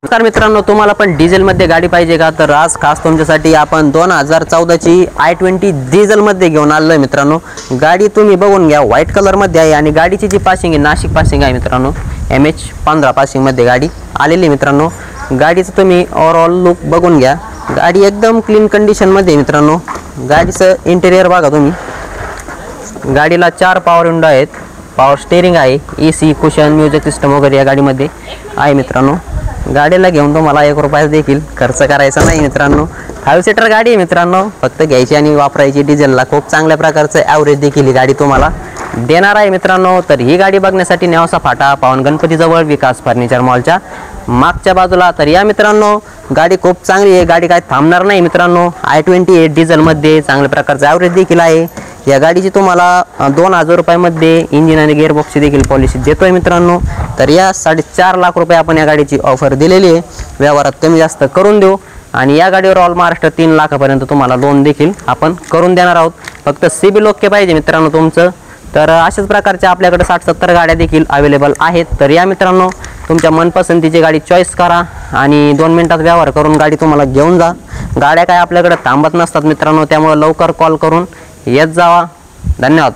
नमस्कार मित्रांनो, तुम्हाला पण डिझेलमध्ये गाडी पाहिजे का? तर आज खास तुमच्यासाठी आपण 2014 ची i20 डिझेलमध्ये घेऊन आलो आहे मित्रांनो। गाडी तुम्ही बघून घ्या, व्हाईट कलरमध्ये आहे आणि गाडीची जी पासिंग आहे नाशिक पासिंग आहे मित्रांनो। MH15 पासिंगमध्ये गाडी आलेली मित्रांनो। गाडीचं तुम्ही ओव्हरऑल लुक बघून घ्या, गाडी एकदम क्लीन कंडिशनमध्ये आहे मित्रांनो। गाडीचं इंटेरियर बघा तुम्ही। गाडीला 4 पॉवर विंडो आहेत, पॉवर स्टीअरिंग आहे, AC कुशन म्युझिक सिस्टम वगैरे या गाडीमध्ये आहे मित्रांनो। गाडीला घेऊन तुम्हाला 1 रुपया देखील खर्च करायचा नाही मित्रांनो। 5 सीटर गाडी आहे मित्रांनो, फक्त घ्यायची आणि वापरायची। डिझेलला खूप चांगल्या प्रकारचं ॲव्हरेज देखील ही गाडी तुम्हाला देणार आहे मित्रांनो। तर ही गाडी बघण्यासाठी नेवासा फाटा पावन गणपतीजवळ विकास फर्निचर मॉलच्या मागच्या बाजूला तर या मित्रांनो। गाडी खूप चांगली आहे, गाडी काय थांबणार नाही मित्रांनो। i20 डिझेलमध्ये चांगल्या प्रकारचं ॲव्हरेज देखील आहे। या गाडीची तुम्हाला 2000 रुपयामध्ये इंजिन आणि गिअरबॉक्सची देखील पॉलिसी देतोय मित्रांनो। तर या 4.5 लाख रुपये आपण या गाडीची ऑफर दिलेली आहे, व्यवहारात कमी जास्त करून देऊ आणि या गाडीवर ऑल महाराष्ट्र 3 लाखापर्यंत तुम्हाला लोन देखील आपण करून देणार आहोत। फक्त सिबिल ओके पाहिजे मित्रांनो तुमचं। तर अशाच प्रकारच्या आपल्याकडे 60-70 गाड्या देखील अवेलेबल आहेत। तर या मित्रांनो, तुमच्या मनपसंतीची गाडी चॉईस करा आणि 2 मिनिटात व्यवहार करून गाडी तुम्हाला घेऊन जा। गाड्या काय आपल्याकडे थांबत नसतात मित्रांनो, त्यामुळे लवकर कॉल करून येत जावा। धन्यवाद।